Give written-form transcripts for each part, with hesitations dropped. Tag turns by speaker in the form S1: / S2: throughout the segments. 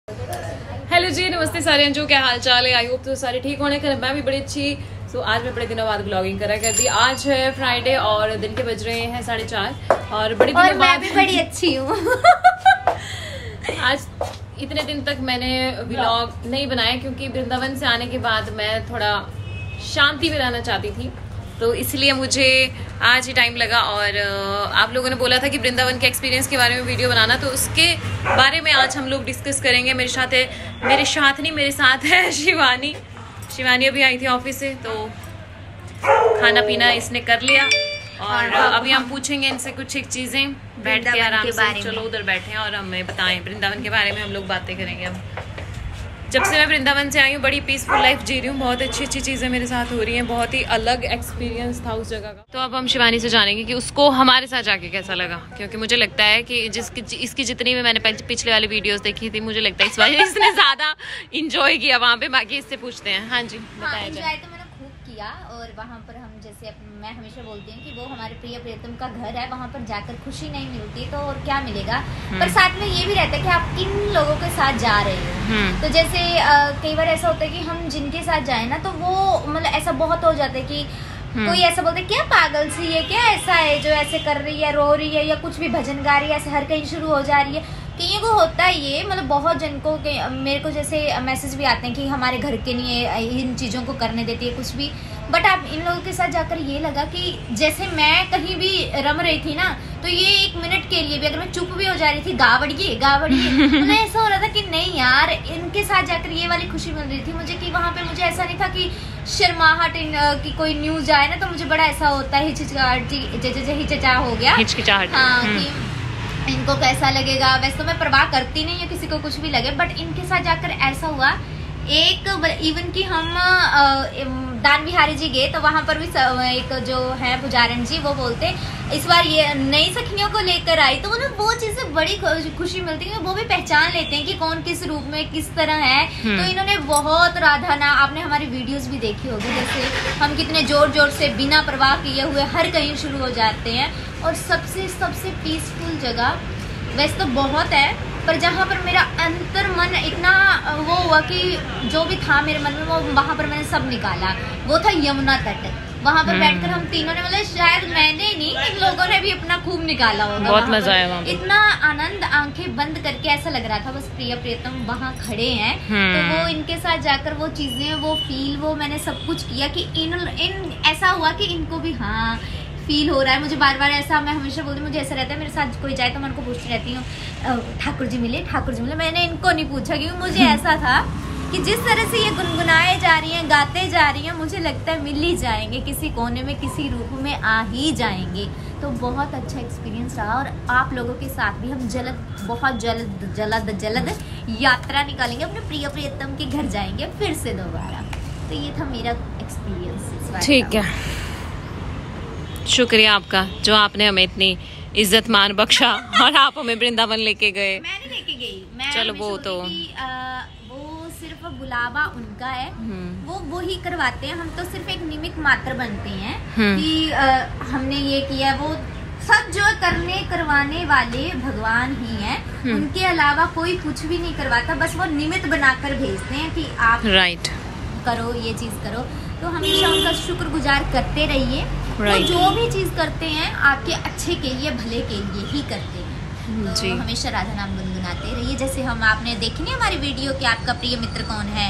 S1: Hello जी, नमस्ते सारे अंजू, क्या हाल चाल है? आई होप तो सारे ठीक होने कर। मैं भी बड़ी अच्छी। सो आज मैं बड़े दिनों बाद ब्लॉगिंग करा करती। आज है फ्राइडे और दिन के बज रहे हैं 4:30 और बड़ी दिनों बाद
S2: मैं भी बड़ी अच्छी हूँ।
S1: आज इतने दिन तक मैंने व्लॉग नहीं बनाया क्योंकि वृंदावन से आने के बाद मैं थोड़ा शांति में रहना चाहती थी, तो इसलिए मुझे आज ही टाइम लगा। और आप लोगों ने बोला था कि वृंदावन के एक्सपीरियंस के बारे में वीडियो बनाना, तो उसके बारे में आज हम लोग डिस्कस करेंगे। मेरे साथ है शिवानी। शिवानी अभी आई थी ऑफिस से, तो खाना पीना इसने कर लिया और अभी हम पूछेंगे इनसे कुछ एक चीज़ें बैठ के आराम से। चलो उधर बैठे हैं और हमें बताएं वृंदावन के बारे में। हम लोग बातें करेंगे। अब जब से मैं वृंदावन से आई हूँ बड़ी पीसफुल लाइफ जी रही हूँ। बहुत अच्छी अच्छी चीज़ें मेरे साथ हो रही हैं। बहुत ही अलग एक्सपीरियंस था उस जगह का। तो अब हम शिवानी से जानेंगे कि उसको हमारे साथ जाके कैसा लगा, क्योंकि मुझे लगता है कि इसकी जितनी भी मैंने पिछले वाली वीडियोस देखी थी, मुझे लगता है इस बार इसने ज़्यादा इंजॉय किया वहाँ पे। बाकी इससे पूछते हैं। हाँ जी, बताया जाए।
S2: तो मैंने खूब किया और वहाँ पर हम जैसे मैं हमेशा बोलती हूँ कि वो हमारे प्रिय प्रियतम का घर है, वहाँ पर जाकर खुशी नहीं मिलती तो और क्या मिलेगा। पर साथ में ये भी रहता है कि आप किन लोगों के साथ जा रहे हो। तो जैसे कई बार ऐसा होता है कि हम जिनके साथ जाए ना, तो वो मतलब ऐसा बहुत हो जाता है कि कोई ऐसा बोलते क्या पागल सी है, क्या ऐसा है जो ऐसे कर रही है, रो रही है, या कुछ भी भजन गा रही है, ऐसे हर कहीं शुरू हो जा रही है। कईयों को होता है ये, मतलब बहुत जन को। मेरे को जैसे मैसेज भी आते हैं कि हमारे घर के लिए इन चीज़ों को करने देती है कुछ भी। बट आप इन लोगों के साथ जाकर ये लगा कि जैसे मैं कहीं भी रम रही थी ना, तो ये 1 मिनट के लिए भी अगर मैं चुप भी हो जा रही थी, गावड़िए तो ऐसा हो रहा था कि नहीं यार, इनके साथ जाकर ये वाली खुशी मिल रही थी मुझे। कि वहाँ पे मुझे ऐसा नहीं था कि शर्माहट की कोई न्यूज आए ना, तो मुझे बड़ा ऐसा होता है हिचकिचाहट हो गया। हाँ, कि इनको कैसा लगेगा। वैसे तो मैं परवाह करती नहीं हूँ किसी को कुछ भी लगे, बट इनके साथ जाकर ऐसा हुआ। इवन कि हम दान बिहारी जी गए, तो वहां पर भी एक जो है पुजारन जी, वो बोलते इस बार ये नई सखियों को लेकर आई, तो मतलब वो चीजें बड़ी खुशी मिलती है। वो भी पहचान लेते हैं कि कौन किस रूप में किस तरह है। तो इन्होंने बहुत राधा ना, आपने हमारी वीडियोस भी देखी होगी, जैसे हम कितने जोर जोर से बिना परवाह किए हुए हर कहीं शुरू हो जाते हैं। और सबसे पीसफुल जगह वैसे तो बहुत है, पर जहाँ पर मेरा अंतर मन इतना वो हुआ कि जो भी था मेरे मन में वो वहाँ पर मैंने सब निकाला, वो था यमुना तट। वहाँ पर बैठकर हम तीनों ने, मतलब शायद मैंने नहीं, इन लोगों ने भी अपना खूब निकाला होगा।
S1: बहुत मजा आया वहाँ पे।
S2: इतना आनंद, आंखें बंद करके ऐसा लग रहा था बस प्रिय प्रियतम वहाँ खड़े हैं। तो वो इनके साथ जाकर वो चीजें, वो फील, वो मैंने सब कुछ किया कि इन ऐसा हुआ कि इनको भी हाँ फील हो रहा है। मुझे बार बार ऐसा, मैं हमेशा बोलती हूँ, मुझे ऐसा रहता है मेरे साथ कोई जाए तो मैं उनको पूछती रहती हूँ ठाकुर जी मिले, ठाकुर जी मिले। मैंने इनको नहीं पूछा क्योंकि मुझे ऐसा था कि जिस तरह से ये गुनगुनाए जा रही हैं, गाते जा रही हैं, मुझे लगता है मिल ही जाएंगे, किसी कोने में किसी रूप में आ ही जाएंगे। तो बहुत अच्छा एक्सपीरियंस रहा। और आप लोगों के साथ भी हम बहुत जल्द यात्रा निकालेंगे, अपने प्रिय प्रियतम के घर जाएंगे फिर से दोबारा। तो ये था मेरा एक्सपीरियंस।
S1: ठीक है, शुक्रिया आपका जो आपने हमें इतनी इज्जत मान बख्शा और आप हमें वृंदावन लेके गए।
S2: मैं नहीं लेके गई, मैं
S1: चलो वो तो
S2: वो सिर्फ बुलावा उनका है, वो ही करवाते हैं। हम तो सिर्फ एक निमित्त मात्र बनते हैं कि हमने ये किया। वो सब जो करवाने वाले भगवान ही हैं, उनके अलावा कोई कुछ भी नहीं करवाता। बस वो निमित्त बनाकर भेजते हैं कि आप करो, ये चीज करो। तो हमेशा उनका शुक्रगुजार करते रहिए। तो जो भी चीज करते हैं आपके अच्छे के लिए, भले के लिए ही करते हैं। तो हमेशा राधा नाम गुनगुनाते रहिए। जैसे हम, आपने देखी नहीं हमारी वीडियो कि आपका प्रिय मित्र कौन है,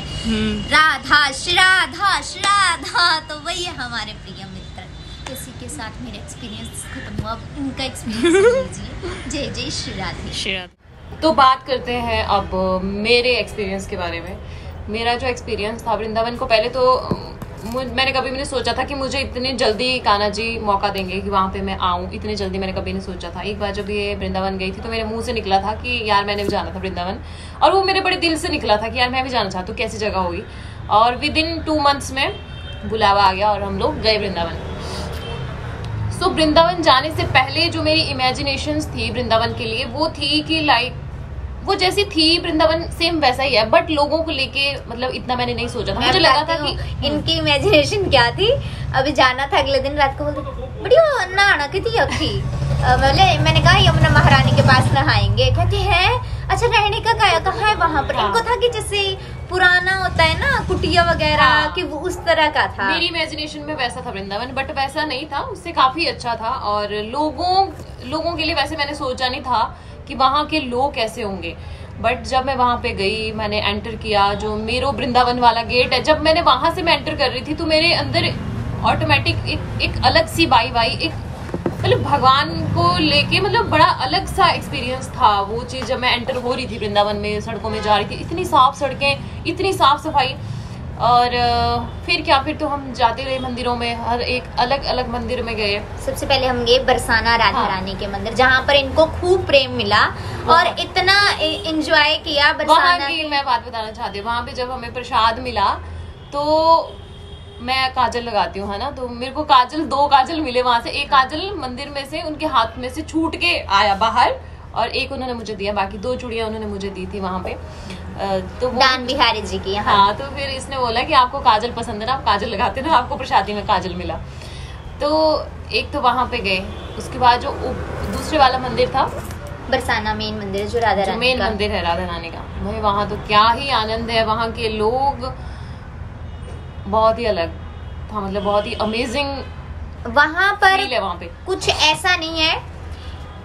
S2: राधा श्राधा, तो वही है हमारे प्रिय मित्र। तो इसी के साथ मेरा एक्सपीरियंस खत्म हुआ। इनका एक्सपीरियंस लीजिए। जय जय श्री राधे।
S1: तो बात करते हैं अब मेरे एक्सपीरियंस के बारे में। मेरा जो एक्सपीरियंस था वृंदावन को, पहले तो मैंने कभी भी नहीं सोचा था कि मुझे इतनी जल्दी कान्हा जी मौका देंगे कि वहाँ पे मैं आऊँ। इतनी जल्दी मैंने कभी नहीं सोचा था। एक बार जब ये वृंदावन गई थी तो मेरे मुंह से निकला था कि यार मैंने भी जाना था वृंदावन, और वो मेरे बड़े दिल से निकला था कि यार मैं भी जाना चाहती हूँ, कैसी जगह होगी। और विदिन 2 मंथ्स में बुलावा आ गया और हम लोग गए वृंदावन। सो वृंदावन जाने से पहले जो मेरी इमेजिनेशंस थी वृंदावन के लिए, वो थी कि लाइक वो जैसी थी वृंदावन सेम वैसा ही है, बट लोगों को लेके मतलब इतना मैंने नहीं सोचा था। मुझे लगा था कि
S2: इनकी इमेजिनेशन क्या थी। अभी जाना था, अगले दिन रात को बोलते बढ़िया नहाना की थी अखी। मैंने कहा यमुना महारानी के पास नहाएंगे। कहते हैं अच्छा, रहने का कहाँ है वहाँ पर? इनको था कि जैसे पुराना होता है ना कुटिया वगैरह, कि वो उस तरह का था।
S1: मेरी इमेजिनेशन में वैसा था वृंदावन, बट वैसा नहीं था, उससे काफी अच्छा था। और लोगों के लिए वैसे मैंने सोचा नहीं था कि वहाँ के लोग कैसे होंगे, बट जब मैं वहां पे गई, मैंने एंटर किया, जो मेरो वृंदावन वाला गेट है, जब मैंने वहां से मैं एंटर कर रही थी तो मेरे अंदर ऑटोमेटिक एक अलग सी वाई एक मतलब भगवान को लेके मतलब बड़ा अलग सा एक्सपीरियंस था वो चीज। जब मैं एंटर हो रही थी वृंदावन में, सड़कों में जा रही थी, इतनी साफ सड़कें, इतनी साफ सफाई। और फिर तो हम जाते रहे मंदिरों में, हर एक अलग अलग मंदिर में गए।
S2: सबसे पहले हम गए बरसाना राधा रानी के मंदिर, जहाँ पर इनको खूब प्रेम मिला और इतना एंजॉय किया।
S1: वहाँ की मैं बात बताना चाहती हूँ, वहाँ पे जब हमें प्रसाद मिला तो मैं काजल लगाती हूँ, है ना, तो मेरे को दो काजल मिले वहां से। एक काजल मंदिर में से उनके हाथ में से छूट के आया बाहर और एक उन्होंने मुझे दिया, बाकी 2 चूड़ियां उन्होंने मुझे दी थी वहां पे। तो
S2: दान बिहारी जी की।
S1: हाँ, तो फिर इसने बोला कि आपको काजल पसंद है ना, आप काजल लगाते ना, आपको प्रसादी में काजल मिला। तो एक तो वहां पे गए, उसके बाद जो दूसरे वाला मंदिर था
S2: बरसाना मेन मंदिर, जो राधा रानी
S1: मेन मंदिर है राधा रानी का, भाई वहां तो क्या ही आनंद है। वहां के लोग बहुत ही अलग था, मतलब बहुत ही अमेजिंग
S2: वहां पर
S1: है। वहां पे
S2: कुछ ऐसा नहीं है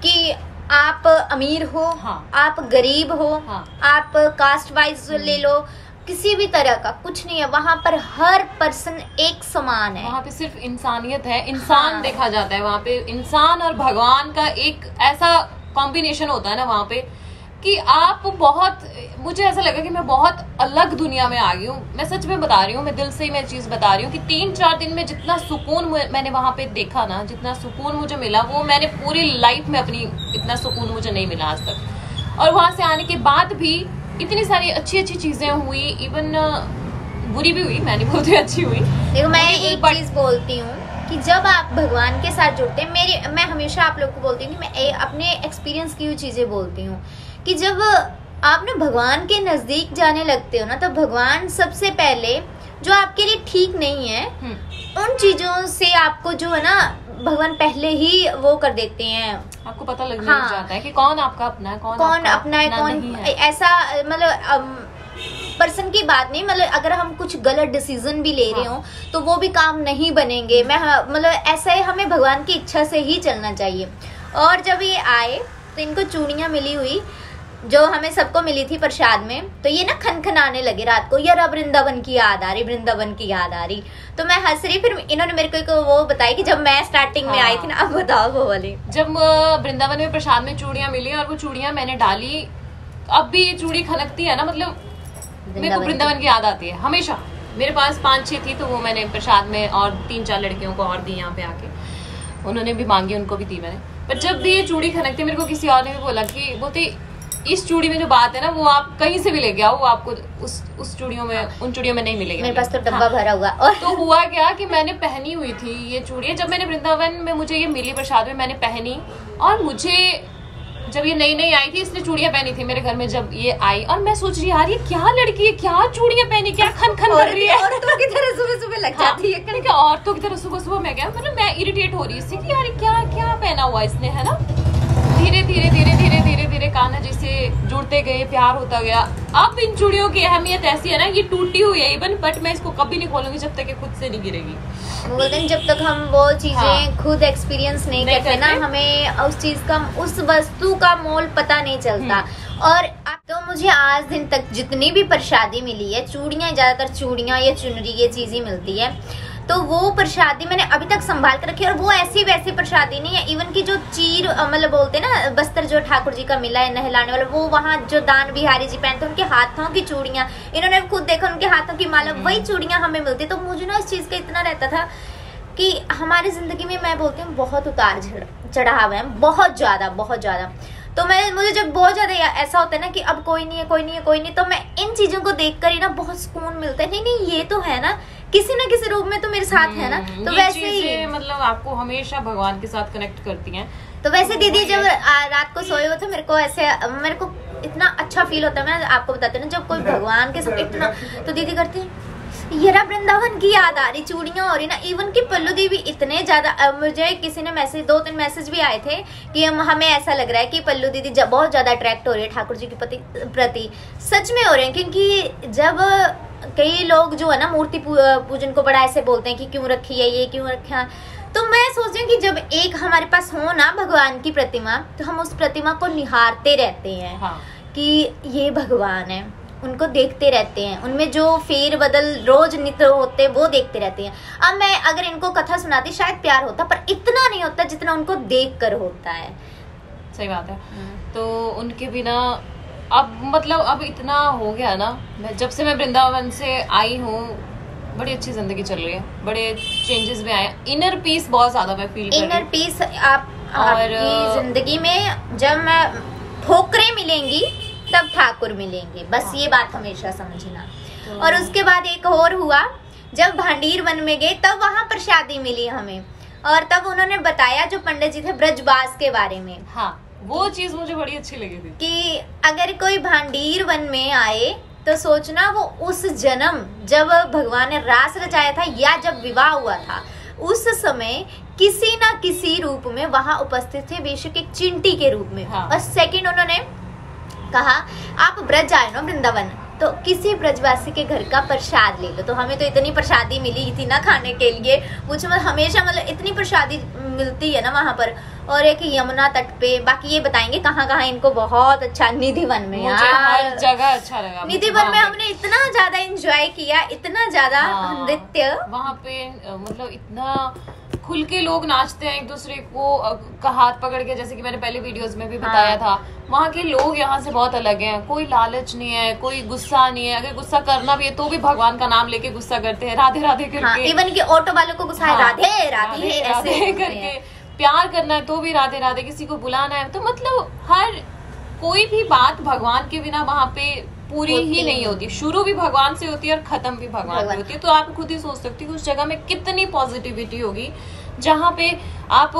S2: कि आप अमीर हो,
S1: हाँ,
S2: आप गरीब हो,
S1: हाँ,
S2: आप कास्ट वाइज ले लो, किसी भी तरह का कुछ नहीं है। वहां पर हर पर्सन एक समान है।
S1: वहां पे सिर्फ इंसानियत है, इंसान हाँ, देखा जाता है वहां पे। इंसान और भगवान का एक ऐसा कॉम्बिनेशन होता है ना वहां पे कि आप बहुत, मुझे ऐसा लगा कि मैं बहुत अलग दुनिया में आ गई हूँ। मैं सच में बता रही हूँ, मैं दिल से ही मैं चीज बता रही हूँ कि 3-4 दिन में जितना सुकून मैंने वहां पे देखा ना, जितना सुकून मुझे मिला, वो मैंने पूरी लाइफ में अपनी इतना सुकून मुझे नहीं मिला आज तक। और वहां से आने के बाद भी इतनी सारी अच्छी अच्छी चीजें हुई, इवन बुरी भी हुई, मैं नहीं बोलती अच्छी हुई।
S2: देखो, मैं एक चीज बोलती हूँ कि जब आप भगवान के साथ जुड़ते हैं, मैं हमेशा आप लोग को बोलती हूँ कि मैं अपने एक्सपीरियंस की हुई चीजें बोलती हूँ कि जब आप ना भगवान के नजदीक जाने लगते हो ना, तो भगवान सबसे पहले जो आपके लिए ठीक नहीं है उन चीजों से आपको जो है ना भगवान पहले ही वो कर देते हैं।
S1: आपको पता लगने लग जाता है कि कौन आपका अपना है, कौन
S2: अपना है, कौन ऐसा, मतलब पर्सन की बात नहीं, मतलब अगर हम कुछ गलत डिसीजन भी ले रहे हो तो वो भी काम नहीं बनेंगे। मतलब ऐसा है, हमें भगवान की इच्छा से ही चलना चाहिए। और जब ये आए तो इनको चूड़ियां मिली हुई जो हमें सबको मिली थी प्रसाद में, तो ये ना खनखनाने लगे रात को, यार अब वृंदावन की याद आ रही, वृंदावन की याद आ रही। तो मैं हंस रही, फिर इन्होंने मेरे को वो बताई कि जब मैं स्टार्टिंग में आई थी ना। अब बताओ वो वाली।
S1: जब वृंदावन में प्रसाद में चूड़ियां मिली और वो चूड़ियां मैंने डाली, अब भी ये चूड़ी खनकती है ना, मतलब मेरे को वृंदावन की याद आती है हमेशा। मेरे पास 5-6 थी, तो वो मैंने प्रसाद में और 3-4 लड़कियों को और दी यहाँ पे आके, उन्होंने भी मांगी, उनको भी दी मैंने। पर जब भी ये चूड़ी खनकती, मेरे को किसी और ने भी बोला कि बोलते इस चूड़ी में जो बात है ना, वो आप कहीं से भी लेके आओ, वो आपको उस चूड़ियों में, उन चूड़ियों में नहीं मिलेगी।
S2: मेरे पास तो डब्बा भरा हुआ। और
S1: तो हुआ क्या कि मैंने पहनी हुई थी ये चूड़ियां, जब मैंने वृंदावन में मुझे ये मिली प्रसाद में, मैंने पहनी। और मुझे जब ये नई आई थी, इसने चूड़ियां पहनी थी मेरे घर में जब ये आई, और मैं सोच रही यार ये क्या लड़की है, क्या चूड़ियां पहनी, क्या खन कर रही है,
S2: औरतों की तरह सुबह लग जाती है।
S1: क्या औरतों की तरह सुबह मैं क्या, मतलब मैं इरिटेट हो रही इससे कि यार क्या पहना हुआ इसने, है ना। धीरे कान्हा जी से जुड़ते गए, प्यार होता गया। अब इन चूड़ियों की अहमियत ऐसी है ना, ये टूटी हुई है इवन, बट मैं इसको कभी नहीं खोलूंगी जब तक ये खुद से नहीं गिरेगी।
S2: बोलते हैं जब तक हम वो चीजें खुद एक्सपीरियंस नहीं करते ना, हमें उस चीज का, उस वस्तु का मोल पता नहीं चलता। और तो मुझे आज दिन तक जितनी भी प्रसादी मिली है, चूड़ियां, ज्यादातर चूड़ियां या चुनरी ये चीजें मिलती है, तो वो प्रसादी मैंने अभी तक संभाल कर रखी है। और वो ऐसी वैसी प्रसादी नहीं है, इवन की जो चीर मतलब बोलते हैं ना, बस्तर जो ठाकुर जी का मिला है नहलाने वाला, वो वहाँ जो दान बिहारी जी पहनते, उनके हाथों की चूड़ियां, इन्होंने खुद देखा उनके हाथों की माला, वही चूड़ियां हमें मिलती। तो मुझे ना इस चीज का इतना रहता था कि हमारी जिंदगी में, मैं बोलती हूँ, बहुत उतार चढ़ाव है, बहुत ज्यादा। तो मुझे जब बहुत ज्यादा ऐसा होता है ना कि अब कोई नहीं है, तो मैं इन चीजों को देखकर ही ना बहुत सुकून मिलता है। नहीं ये तो है ना, किसी न किसी रूप में तो मेरे साथ है ना। तो वैसे ही
S1: मतलब आपको हमेशा भगवान के साथ कनेक्ट करती हैं।
S2: तो वैसे दीदी जब रात को सोए हुए थे, मेरे को इतना अच्छा फील होता है। मैं आपको बताती हूँ ना, जब कोई भगवान के साथ इतना, तो दीदी करती है येरा वृंदावन की याद आ रही, चूड़ियां हो रही ना। इवन की पल्लू दी भी इतने ज्यादा, मुझे किसी ने मैसेज 2-3 मैसेज भी आए थे कि हमें ऐसा लग रहा है कि पल्लू दीदी जब बहुत ज्यादा अट्रैक्ट हो रही है ठाकुर जी के प्रति। सच में हो रहे हैं, क्योंकि जब कई लोग जो है ना मूर्ति पूजन को बड़ा ऐसे बोलते हैं कि क्यों रखी है, ये क्यों रखा, तो मैं सोच रही हूँ कि जब एक हमारे पास हो ना भगवान की प्रतिमा, तो हम उस प्रतिमा को निहारते रहते हैं। हाँ। कि ये भगवान है, उनको देखते रहते हैं, उनमें जो फेर बदल रोज नित्य होते हैं वो देखते रहते हैं। अब मैं अगर इनको कथा सुनाती शायद प्यार होता, पर इतना नहीं होता जितना उनको देख कर होता है।
S1: सही बात है। तो उनके बिना अब मतलब अब इतना हो गया ना, जब से मैं वृंदावन से आई हूँ बड़ी अच्छी जिंदगी चल रही है, बड़े चेंजेस भी आए, इनर पीस बहुत ज्यादा मैं फील कर रही हूँ। इनर पीस
S2: आपकी जिंदगी में जब मैं ठोकरें मिलेंगी तब ठाकुर मिलेंगे, बस ये बात हमेशा समझना। और उसके बाद एक और हुआ, जब भांडीर वन में गए तब वहाँ प्रसादी मिली हमें, और तब उन्होंने बताया जो पंडित जी थे ब्रजबास के बारे में।
S1: हाँ, वो चीज मुझे बड़ी अच्छी लगी थी
S2: कि अगर कोई भांडीर वन में आए तो सोचना वो उस जन्म जब भगवान ने रास रचाया था या जब विवाह हुआ था उस समय किसी ना किसी रूप में वहां उपस्थित थे, बेशक एक चिंटी के रूप में। हाँ। और सेकंड उन्होंने कहा आप ब्रज आए ना वृंदावन, तो किसी ब्रजवासी के घर का प्रसाद ले लो। तो हमें तो इतनी प्रसादी मिली थी ना खाने के लिए, मुझे मतलब हमेशा मतलब इतनी प्रसादी मिलती है ना वहाँ पर। और एक यमुना तट पे, बाकी ये बताएंगे कहाँ कहाँ इनको बहुत अच्छा, निधि वन में
S1: मुझे हर जगह अच्छा लगा।
S2: निधि वन में हमने इतना ज्यादा एंजॉय किया, इतना ज्यादा नृत्य
S1: वहाँ पे, मतलब इतना खुल के लोग नाचते हैं एक दूसरे को का हाथ पकड़ के, जैसे कि मैंने पहले वीडियोस में भी बताया था। वहाँ के लोग यहाँ से बहुत अलग हैं, कोई लालच नहीं है, कोई गुस्सा नहीं है, अगर गुस्सा करना भी है तो भी भगवान का नाम लेके गुस्सा करते हैं, राधे राधे करके।
S2: इवन कि ऑटो वालों को गुस्सा है राधे राधे ऐसे
S1: करके, प्यार करना है तो भी राधे राधे, किसी को बुलाना है तो मतलब हर कोई भी बात भगवान के बिना वहाँ पे पूरी ही नहीं होती। शुरू भी भगवान से होती है और खत्म भी भगवान से होती है। तो आप खुद ही सोच सकती हो उस जगह में कितनी पॉजिटिविटी होगी, जहाँ पे आप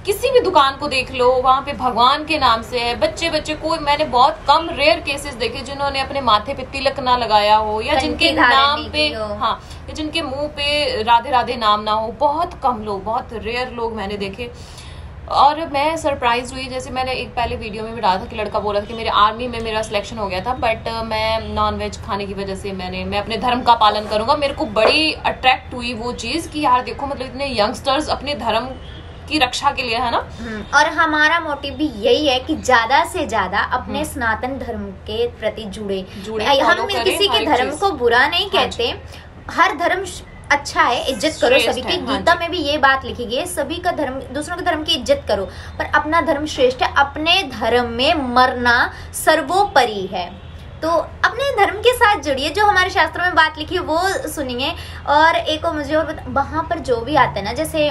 S1: किसी भी दुकान को देख लो वहाँ पे भगवान के नाम से है। बच्चे कोई, मैंने बहुत कम रेयर केसेस देखे जिन्होंने अपने माथे पे तिलक ना लगाया हो, या जिनके नाम पे हाँ, या जिनके मुंह पे राधे राधे नाम ना हो। बहुत कम लोग, बहुत रेयर लोग मैंने देखे। और मैं सरप्राइज हुई, जैसे मैंने एक पहले वीडियो में भी डाला था कि लड़का बोला था कि मेरे आर्मी में मेरा सिलेक्शन हो गया था, बट मैं नॉन वेज खाने की वजह से मैं अपने धर्म का पालन करूंगा। मेरे को बड़ी अट्रैक्ट हुई वो चीज कि यार देखो, मतलब इतने यंगस्टर्स अपने धर्म की रक्षा के लिए, है ना।
S2: और हमारा मोटिव भी यही है कि ज्यादा से ज्यादा अपने सनातन धर्म के प्रति जुड़े। हम किसी के धर्म को बुरा नहीं कहते, हर धर्म अच्छा है, इज्जत करो सभी की। गीता में भी ये बात लिखी गई है, सभी का धर्म, दूसरों के धर्म की इज्जत करो, पर अपना धर्म श्रेष्ठ है। अपने धर्म में मरना सर्वोपरि है। तो अपने धर्म के साथ जुड़िए, जो हमारे शास्त्रों में बात लिखी है वो सुनिए। और एक और मुझे और वहां पर जो भी आता है ना, जैसे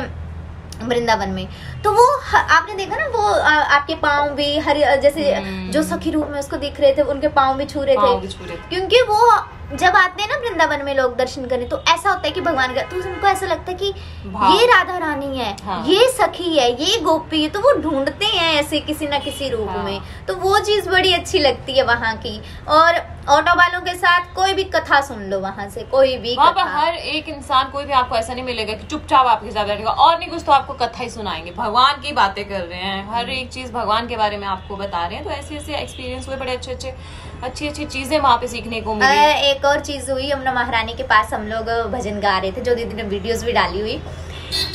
S2: वृंदावन में, तो वो आपने देखा ना, वो आपके पाँव भी हर, जैसे जो सखी रूप में उसको दिख रहे थे उनके पाँव भी छू रहे थे, क्योंकि वो जब आते हैं ना वृंदावन में लोग दर्शन करने, तो ऐसा होता है कि भगवान का, तो उनको ऐसा लगता है कि ये राधा रानी है, ये सखी है, ये गोपी है, तो वो ढूंढते हैं ऐसे किसी ना किसी रूप में। तो वो चीज बड़ी अच्छी लगती है वहाँ की। और ऑटो वालों के साथ कोई भी कथा सुन लो, वहाँ से कोई भी कथा।
S1: हर एक इंसान, कोई भी आपको ऐसा नहीं मिलेगा कि चुपचाप आपके साथ बैठेगा और नहीं कुछ तो आपको कथा ही सुनाएंगे। भगवान की बातें कर रहे हैं, हर एक चीज भगवान के बारे में आपको बता रहे हैं। तो ऐसे ऐसे एक्सपीरियंस हुए, बड़े अच्छी चीजें वहाँ पे सीखने को मिली।
S2: एक और चीज हुई, यमुना महारानी के पास हम लोग भजन गा रहे थे, जो दीदी ने वीडियोस भी डाली हुई।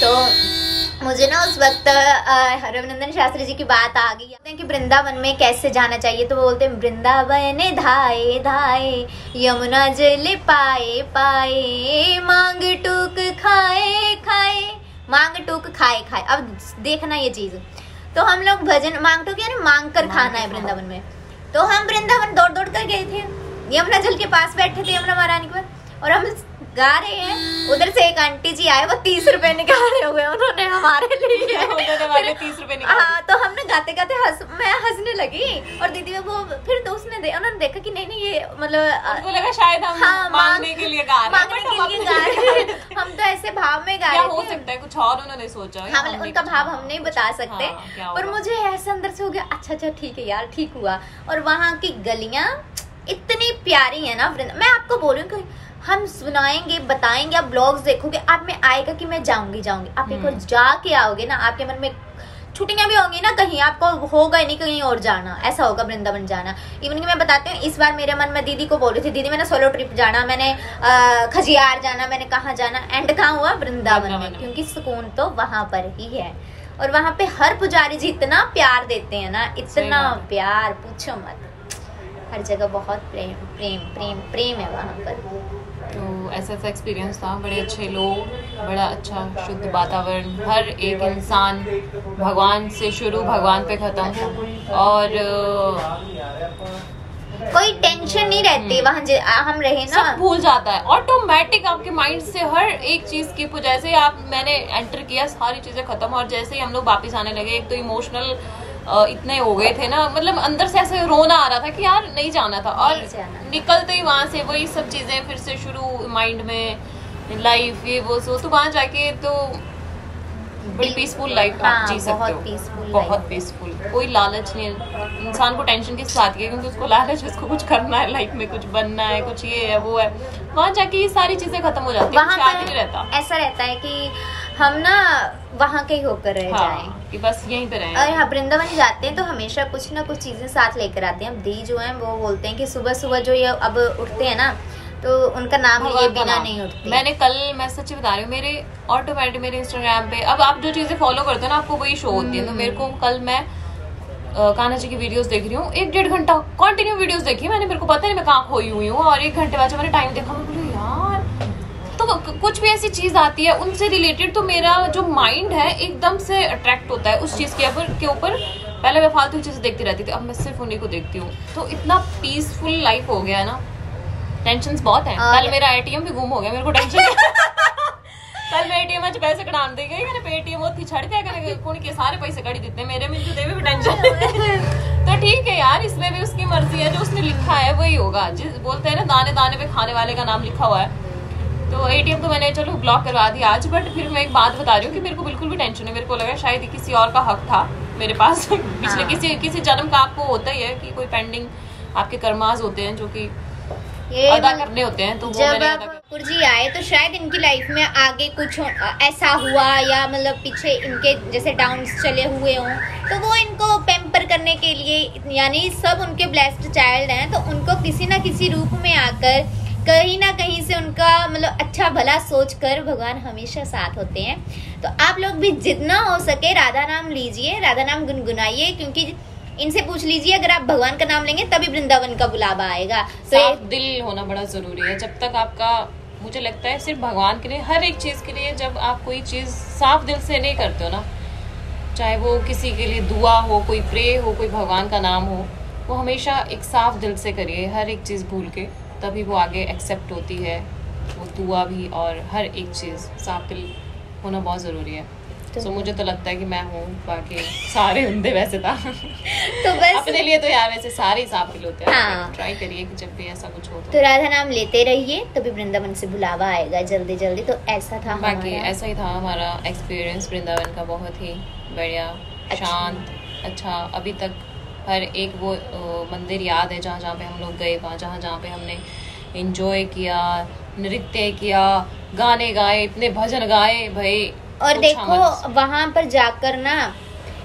S2: तो मुझे ना उस वक्त रविनंदन शास्त्री जी की बात आ गई कि वृंदावन में कैसे जाना चाहिए। तो वो बोलते हैं वृंदावन धाए धाए, यमुना जल पाए पाए, मांग टूक खाए खाए, मांग टूक खाए खाए। अब देखना ये चीज, तो हम लोग भजन मांग टूक यानी मांग कर खाना है वृंदावन में। तो हम वृंदावन दौड़ दौड़ कर गए थे, यमुना जल के पास बैठे थे यमुना महारानी के पास, और हम गा रहे हैं। उधर से एक आंटी जी आए, वो 30 रुपए निकाले हुए उन्होंने हमारे लिए।
S1: 30 रुपए निकाले।
S2: हाँ, तो हमने गाते गाते मैं हंसने लगी, और दीदी वो फिर तो उन्होंने देखा कि नहीं ये मतलब
S1: उनको लगा शायद हम मांगने के लिए गा रहे हैं,
S2: हम तो ऐसे भाव में गा रहे थे।
S1: हो सकता है कुछ और उन्होंने सोचा,
S2: उनका भाव हम नहीं बता सकते, पर मुझे ऐसा अंदर से हो गया, अच्छा ठीक है यार, ठीक हुआ। और वहाँ की गलियां इतनी प्यारी है ना, मैं आपको बोलूँ कि हम सुनाएंगे, बताएंगे, आप ब्लॉग्स देखोगे, आप में आएगा कि मैं जाऊंगी। आप एक बार जाके आओगे ना, आपके मन में छुट्टियां भी होंगी ना, कहीं आपको होगा नहीं कहीं और जाना, ऐसा होगा वृंदावन जाना। इवन कि मैं बताती हूँ, इस बार मेरे मन में दीदी को बोली थी, दीदी मैंने सोलो ट्रिप जाना, मैंने खजियार जाना, मैंने कहाँ जाना, एंड कहाँ हुआ? वृंदावन में, क्योंकि सुकून तो वहां पर ही है। और वहां पे हर पुजारी जी इतना प्यार देते हैं ना, इतना प्यार पूछो मत। हर जगह बहुत प्रेम प्रेम प्रेम प्रेम है वहाँ पर।
S1: तो ऐसा एक्सपीरियंस था, बड़े अच्छे लोग, बड़ा अच्छा शुद्ध वातावरण, हर एक इंसान भगवान से शुरू, भगवान पे खत्म, और
S2: कोई टेंशन नहीं रहती वहाँ हम रहे ना,
S1: सब भूल जाता है ऑटोमेटिक, आपके माइंड से हर एक चीज स्किप हो। जैसे आप मैंने एंटर किया, सारी चीजें खत्म, और जैसे ही हम लोग वापस आने लगे, एक तो इमोशनल इतने हो गए थे ना, मतलब अंदर से ऐसे रोना आ रहा था कि यार नहीं जाना था, और निकलते ही वहां से वही सब चीजें फिर से शुरू माइंड में, लाइफ ये वो सो, तो वहां जाके तो बड़ी पीसफुल लाइफ आप जी सकते हो, बहुत पीसफुल। कोई लालच नहीं है इंसान को, टेंशन किस बात की है, क्योंकि उसको लालच है, उसको कुछ करना है लाइफ में, कुछ बनना है, कुछ ये है वो है। वहाँ जाके ये सारी चीजें खत्म हो जाती है, नहीं रहता,
S2: ऐसा रहता है कि हम ना वहाँ के ही होकर रह जाएं,
S1: कि बस यहीं पे रहें।
S2: और यहाँ वृंदावन जाते हैं तो हमेशा कुछ ना कुछ चीजें साथ लेकर आते हैं। अब दी जो है वो बोलते हैं कि सुबह सुबह जो ये अब उठते हैं ना, तो उनका नाम लिए बिना नहीं उठते।
S1: मैं सच्ची बता रही हूँ, मेरे ऑटोमेटिक मेरे इंस्टाग्राम पे अब आप जो चीजें फॉलो करते हो ना, आपको वही शो होती है। तो मेरे को कल मैं कान्हा जी की वीडियोस देख रही हूँ, 1-1.5 घंटा कंटिन्यू वीडियोस देखी मैंने, मेरे को पता नहीं मैं कहाँ खोई हुई हूँ, और 1 घंटे बाद मैंने टाइम देखा, मैं बोली यार, तो कुछ भी ऐसी चीज आती है उनसे रिलेटेड, तो मेरा जो माइंड है एकदम से अट्रैक्ट होता है उस चीज के ऊपर। पहले मैं फालतू चीजें देखती रहती थी, अब मैं सिर्फ उन्हीं को देखती हूँ, तो इतना पीसफुल लाइफ हो गया है ना। टेंशन बहुत है, कल मेरा ATM भी गुम हो गया, मेरे को टेंशन कल मैं ATM में पैसे कढ़ाने दे गई, मैंने पेटीएम वो थी छड़ दिया करे, कौन के सारे पैसे कड़ी देते मेरे में, जो देवे भी टेंशन तो ठीक है यार, इसमें भी उसकी मर्जी है, जो उसने लिखा है वही होगा। जिस बोलते हैं ना, दाने दाने पे खाने वाले का नाम लिखा हुआ है। तो ATM तो मैंने चलो ब्लॉक करवा दिया आज, बट फिर मैं एक बात बता रही हूँ कि मेरे को बिल्कुल भी टेंशन है। मेरे को लगा शायद किसी और का हक था मेरे पास पिछले किसी जन्म का आपको होता ही है कि कोई पेंडिंग आपके कर्मास होते हैं जो कि अदा करने होते हैं। तो
S2: जब ठाकुर जी आए तो शायद इनकी लाइफ में आगे कुछ ऐसा हुआ, या मतलब पीछे इनके जैसे डाउन्स चले हुए हों, तो वो इनको पैम्पर करने के लिए, यानी सब उनके ब्लेस्ड चाइल्ड हैं, तो उनको किसी ना किसी रूप में आकर कहीं ना कहीं से उनका मतलब अच्छा भला सोच कर भगवान हमेशा साथ होते हैं। तो आप लोग भी जितना हो सके राधा नाम लीजिए, राधा नाम गुनगुनाइए, क्योंकि इनसे पूछ लीजिए, अगर आप भगवान का नाम लेंगे तभी वृंदावन का बुलावा आएगा। तो
S1: साफ दिल होना बड़ा जरूरी है। जब तक आपका, मुझे लगता है सिर्फ भगवान के लिए, हर एक चीज के लिए, जब आप कोई चीज साफ दिल से नहीं करते हो ना, चाहे वो किसी के लिए दुआ हो, कोई प्रे हो, कोई भगवान का नाम हो, वो हमेशा एक साफ दिल से करिए, हर एक चीज भूल के, तभी वो आगे एक्सेप्ट होती है, वो दुआ भी, और हर एक चीज साफ दिल होना बहुत जरूरी है। तो मुझे तो लगता है कि मैं हूँ, बाकी सारे बंदे वैसे था तो बस अपने लिए तो यार वैसे सारे साफ दिल होते हैं। हाँ। ट्राई करिए कि जब भी ऐसा कुछ हो तो
S2: राधा नाम लेते रहिए, तभी वृंदावन से बुलावा आएगा जल्दी जल्दी। तो ऐसा था,
S1: बाकी ऐसा ही था हमारा एक्सपीरियंस वृंदावन का, बहुत ही बढ़िया, शांत, अच्छा। अभी तक हर एक वो मंदिर याद है जहाँ जहाँ पे हम लोग गए, वहाँ जहाँ पे हमने एंजॉय किया, नृत्य किया, गाने गाए, इतने भजन गाए भाई।
S2: और देखो वहाँ पर जाकर ना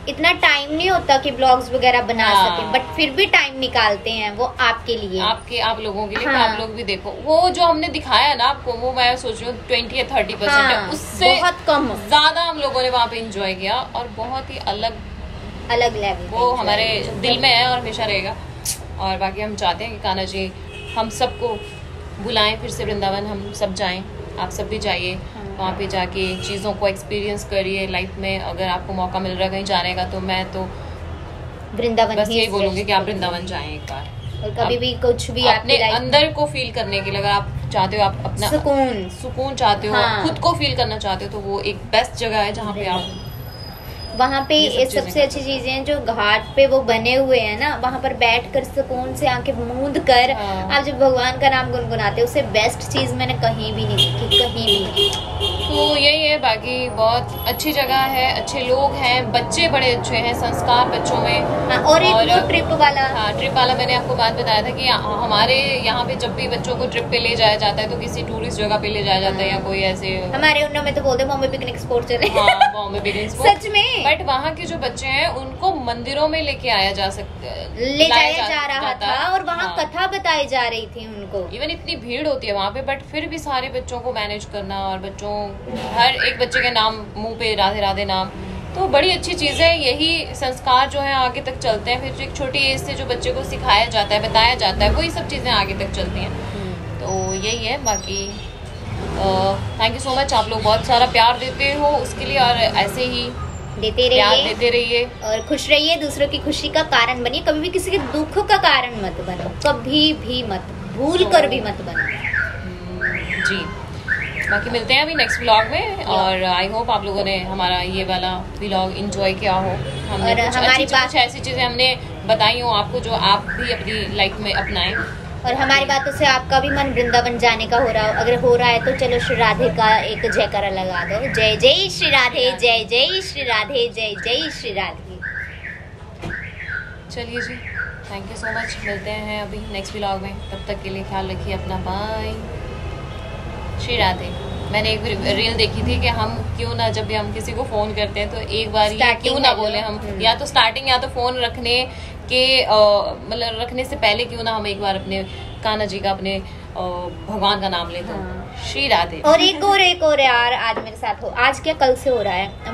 S2: इतना टाइम नहीं होता कि ब्लॉग्स वगैरह बना सके, बट फिर भी टाइम निकालते हैं वो आपके लिए, आप लोगों के लिए। हाँ। आप लोग भी देखो, वो जो हमने दिखाया ना आपको, वो मैं सोच रही हूँ 20 या 30% है, उससे बहुत कम ज्यादा हम लोगों ने वहाँ पे एंजॉय किया, और बहुत ही अलग लेवल वो हमारे दिल में है और हमेशा रहेगा। और बाकी हम चाहते हैं कि कान्हा जी हम सबको बुलाएं फिर से वृंदावन, हम सब जाएं, आप सब भी जाइए। वहाँ पे जाके चीज़ों को एक्सपीरियंस करिए लाइफ में। अगर आपको मौका मिल रहा है कहीं जाने का, तो मैं तो वृंदावन
S1: बस यही बोलूँगी कि आप वृंदावन जाएं एक बार,
S2: और कभी भी कुछ भी
S1: अपने अंदर को फील करने के लिए, अगर आप चाहते हो, आप अपना सुकून चाहते हो, खुद को फील करना चाहते हो, तो वो एक बेस्ट जगह है जहाँ पे आप
S2: वहाँ पे सबसे अच्छी चीजें हैं जो घाट पे वो बने हुए हैं ना, वहाँ पर बैठ कर सुकून से आंखें मूंद कर आप जब भगवान का नाम गुनगुनाते हो, उससे बेस्ट चीज मैंने कहीं भी नहीं देखी, कहीं भी।
S1: तो यही है, बाकी बहुत अच्छी जगह है, अच्छे लोग हैं, बच्चे बड़े अच्छे हैं, संस्कार बच्चों में।
S2: और एक वो ट्रिप वाला,
S1: हाँ ट्रिप वाला मैंने आपको बात बताया था कि हमारे यहाँ पे जब भी बच्चों को ट्रिप पे ले जाया जाता है तो किसी टूरिस्ट जगह पे ले जाया जाता है या कोई ऐसे,
S2: हमारे उन्ना में तो बोलते बॉम्बे पिकनिक स्पॉट चले।
S1: हाँ बॉम्बे पिकनिक स्पॉट,
S2: सच में।
S1: बट वहाँ के जो बच्चे हैं उनको मंदिरों में लेके आया जा सकता,
S2: ले जाया जा रहा था और वहाँ
S1: हाँ।
S2: कथा बताई जा रही थी उनको।
S1: इवन इतनी भीड़ होती है वहाँ पे, बट फिर भी सारे बच्चों को मैनेज करना और बच्चों हर एक बच्चे के नाम मुंह पे राधे राधे नाम, तो बड़ी अच्छी चीज़ है। यही संस्कार जो है आगे तक चलते हैं, फिर एक छोटी एज से जो बच्चे को सिखाया जाता है, बताया जाता है, वही सब चीज़ें आगे तक चलती हैं। तो यही है, बाकी थैंक यू सो मच, आप लोग बहुत सारा प्यार देते हो उसके लिए, और ऐसे ही देते रहिए
S2: और खुश रहिए, दूसरों की खुशी का कारण बनिए, कभी भी किसी के दुख का कारण मत बनो, कभी भी मत, भूल कर भी मत बनो।
S1: जी, बाकी मिलते हैं अभी नेक्स्ट व्लॉग में, और आई होप आप लोगों ने हमारा ये वाला व्लॉग एंजॉय किया हो। हमने
S2: और हमारी
S1: कुछ ऐसी चीजें हमने बताई हो आपको जो आप भी अपनी लाइफ में अपनाएं,
S2: और हमारी बातों से आपका भी मन वृंदावन जाने का हो रहा हो, अगर हो रहा है तो चलो श्री राधे का एक जयकारा लगा दो, जय जय श्री राधे, जय जय श्री राधे, जय जय श्री राधे।
S1: चलिए जी, थैंक यू सो मच, मिलते हैं अभी नेक्स्ट व्लॉग में, तब तक के लिए ख्याल रखिए अपना, बाय। श्री राधे। मैंने एक रील देखी थी कि हम क्यों ना, जब भी हम किसी को फोन करते हैं तो एक बार ये क्यों ना बोले हम, या तो स्टार्टिंग या तो फोन रखने के मतलब रखने से पहले क्यों ना हम एक बार अपने कान्हा जी का, अपने भगवान का नाम लेते हैं, श्री राधे।
S2: और एक और यार, आज मेरे साथ हो, आज क्या कल से हो रहा है,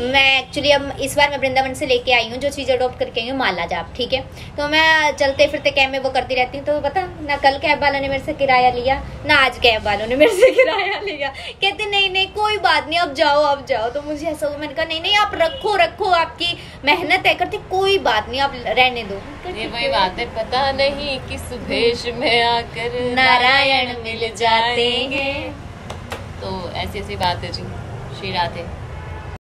S2: मैं एक्चुअली अब इस बार मैं वृंदावन से लेके आई हूँ, जो चीज़ अडॉप्ट करके आई हूँ, माला जाप, ठीक है। तो मैं चलते फिरते कैब में वो करती रहती हूँ, तो पता ना कल कैब वालों ने मेरे से किराया लिया, ना आज कैब वालों ने मेरे से किराया लिया। कहते नहीं कोई बात नहीं, अब जाओ। तो मुझे ऐसा हुआ, मैंने कहा नहीं आप रखो, आपकी मेहनत है, करते कोई बात नहीं, आप रहने दो।
S1: ये वही बात है, पता नहीं किस भेष में आकर नारायण मिल जाते हैं, तो ऐसी बात है जी। श्री राधे।